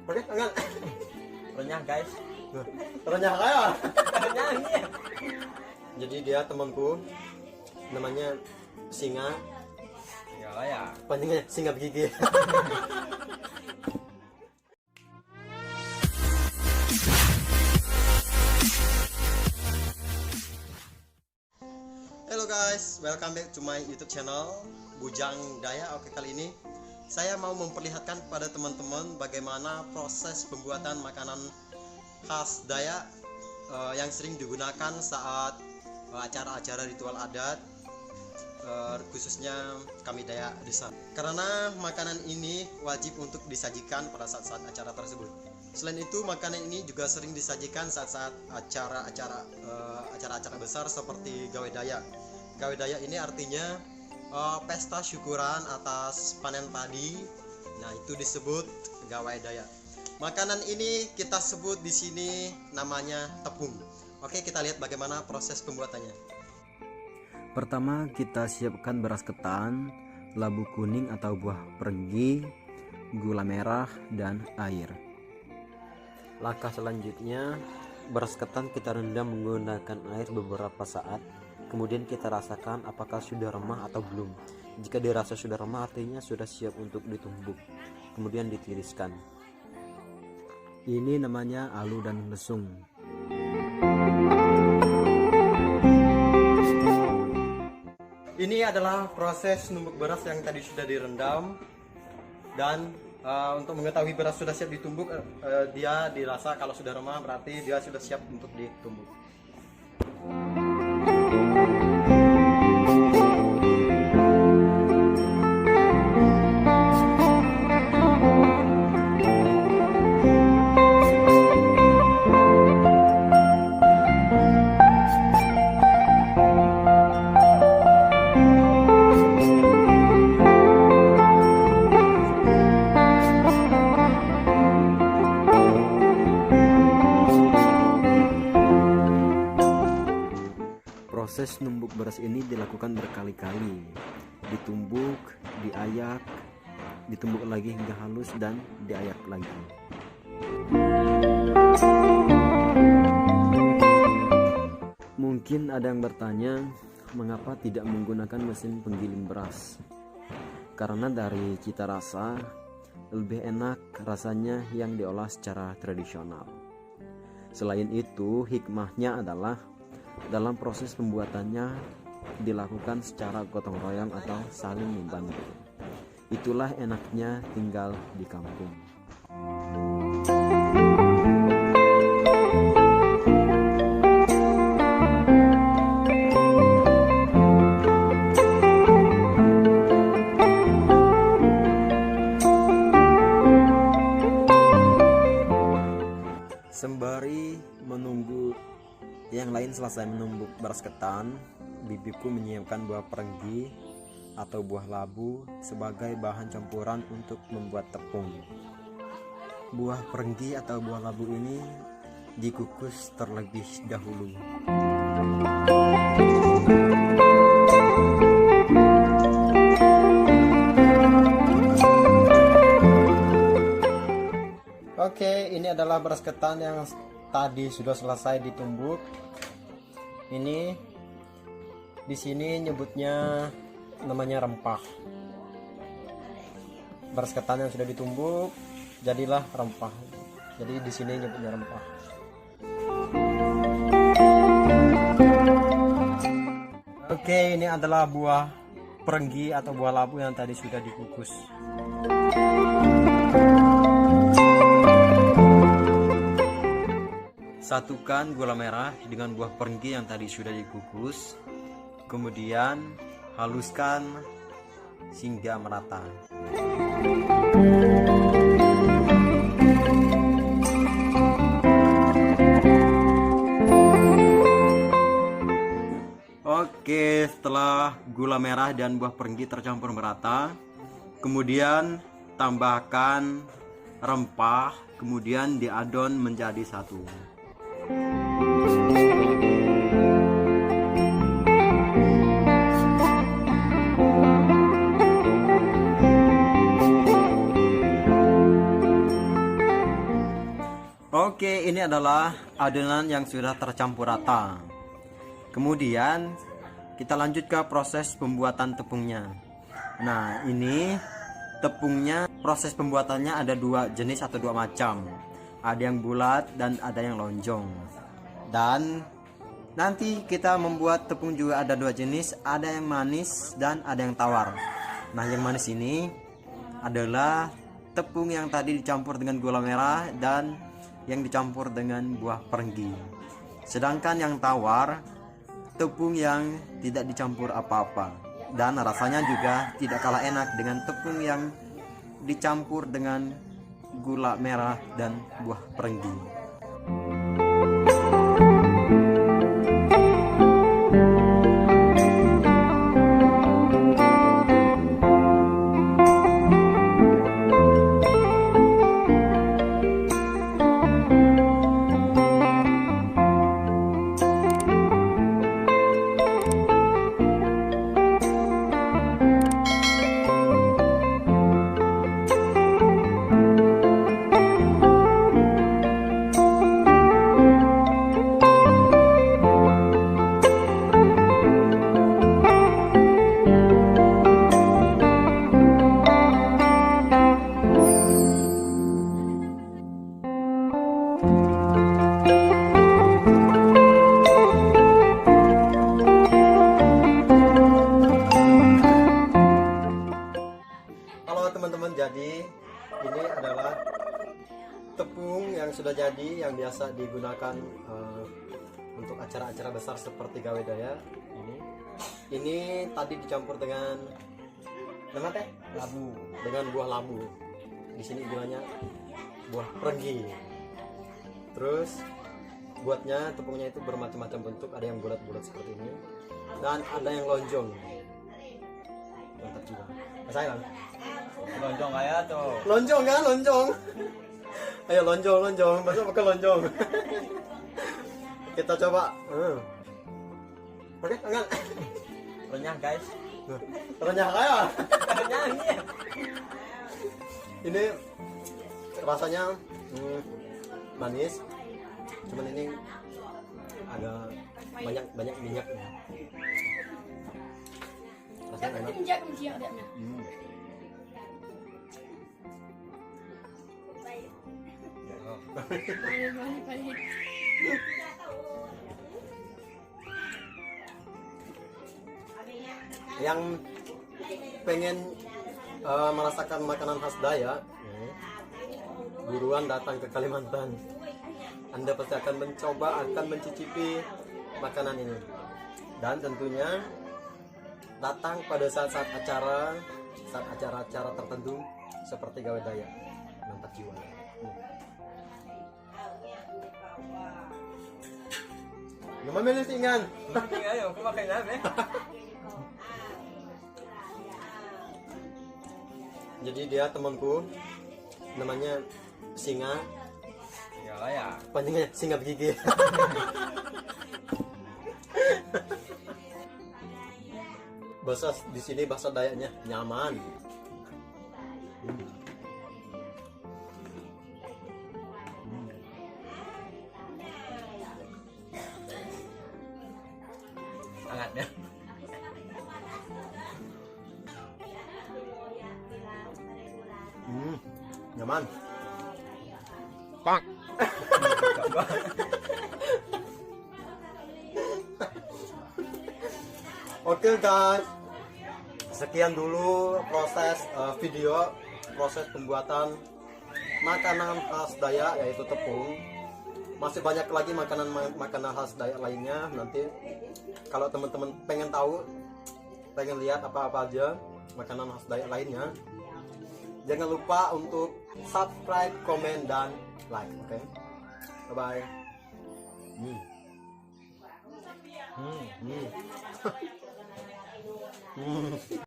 Renyah enggak? Renyah guys. Renyah kayak. Renyah iya. Jadi dia temanku, namanya Singa. Ya. Panjangnya Singa Gigi. Hello guys, welcome back to my YouTube channel Bujang Daya. Oke, kali ini saya mau memperlihatkan kepada teman-teman bagaimana proses pembuatan makanan khas Dayak yang sering digunakan saat acara-acara ritual adat, khususnya kami Dayak Desa. Karena makanan ini wajib untuk disajikan pada saat-saat acara tersebut. Selain itu, makanan ini juga sering disajikan saat-saat acara-acara besar seperti Gawe Dayak. Gawe Dayak ini artinya pesta syukuran atas panen padi. Nah, itu disebut Gawe Dayak. Makanan ini kita sebut di sini namanya tepung. Oke, kita lihat bagaimana proses pembuatannya. Pertama, kita siapkan beras ketan, labu kuning atau buah pergi, gula merah, dan air. Langkah selanjutnya, beras ketan kita rendam menggunakan air beberapa saat. Kemudian kita rasakan apakah sudah remah atau belum. Jika dirasa sudah remah, artinya sudah siap untuk ditumbuk. Kemudian ditiriskan. Ini namanya alu dan lesung. Ini adalah proses numbuk beras yang tadi sudah direndam. Dan untuk mengetahui beras sudah siap ditumbuk, dia dirasa kalau sudah remah berarti dia sudah siap untuk ditumbuk. Proses numbuk beras ini dilakukan berkali-kali, ditumbuk, diayak, ditumbuk lagi hingga halus dan diayak lagi. Mungkin ada yang bertanya, mengapa tidak menggunakan mesin penggiling beras? Karena dari cita rasa, lebih enak rasanya yang diolah secara tradisional. Selain itu, hikmahnya adalah dalam proses pembuatannya dilakukan secara gotong royong atau saling membantu. Itulah enaknya tinggal di kampung. Sembari menunggu yang lain selesai menumbuk beras ketan, bibiku menyiapkan buah perenggi atau buah labu sebagai bahan campuran untuk membuat tepung. Buah perenggi atau buah labu ini dikukus terlebih dahulu. Oke, ini adalah beras ketan yang tadi sudah selesai ditumbuk. Ini di sini nyebutnya namanya rempah. Beras ketan yang sudah ditumbuk jadilah rempah. Jadi di sini nyebutnya rempah. Oke, ini adalah buah perenggi atau buah labu yang tadi sudah dikukus. Satukan gula merah dengan buah perenggi yang tadi sudah dikukus. Kemudian haluskan hingga merata. Oke, setelah gula merah dan buah perenggi tercampur merata, kemudian tambahkan rempah, kemudian diadon menjadi satu. Oke, ini adalah adonan yang sudah tercampur rata. Kemudian kita lanjut ke proses pembuatan tepungnya. Nah, ini tepungnya, proses pembuatannya ada dua jenis atau dua macam. Ada yang bulat dan ada yang lonjong. Dan nanti kita membuat tepung juga ada dua jenis, ada yang manis dan ada yang tawar. Nah, yang manis ini adalah tepung yang tadi dicampur dengan gula merah dan yang dicampur dengan buah perenggi. Sedangkan yang tawar, tepung yang tidak dicampur apa-apa. Dan rasanya juga tidak kalah enak dengan tepung yang dicampur dengan gula merah dan buah perenggi. Teman-teman, jadi ini adalah tepung yang sudah jadi, yang biasa digunakan untuk acara-acara besar seperti gawe daya. Ini tadi dicampur dengan apa teh? Labu. Dengan buah labu. Di sini bilangnya buah perenggi. Terus buatnya, tepungnya itu bermacam-macam bentuk, ada yang bulat-bulat seperti ini dan ada yang lonjong. Mantap juga. Sayang. Lonjong kayak tuh. Lonjong kan, lonjong. Ayo lonjong, masa pakai lonjong. Kita coba. Oke, enggak. Renyah guys. Renyah kayak. Renyah iya. Ini rasanya manis. Cuman ini agak banyak minyaknya. Rasanya enak. Yang pengen merasakan makanan khas Dayak, buruan datang ke Kalimantan. Anda pasti akan mencoba, akan mencicipi makanan ini. Dan tentunya datang pada saat-saat acara tertentu seperti gawe Dayak. Mantap jiwa. Memilih tingan. Ayo, aku makan apa? Jadi dia temanku, namanya Singa. Ya. Panjangnya Singa Begigi. Bahasa di sini bahasa Dayaknya nyaman. Hangat ya. Nyaman. Pak. Oke guys, sekian dulu proses proses pembuatan makanan khas Dayak, yaitu tepung. Masih banyak lagi makanan khas Dayak lainnya. Nanti kalau teman-teman pengen tahu, pengen lihat apa-apa aja makanan khas Dayak lainnya, jangan lupa untuk subscribe, komen, dan like. Oke, bye bye.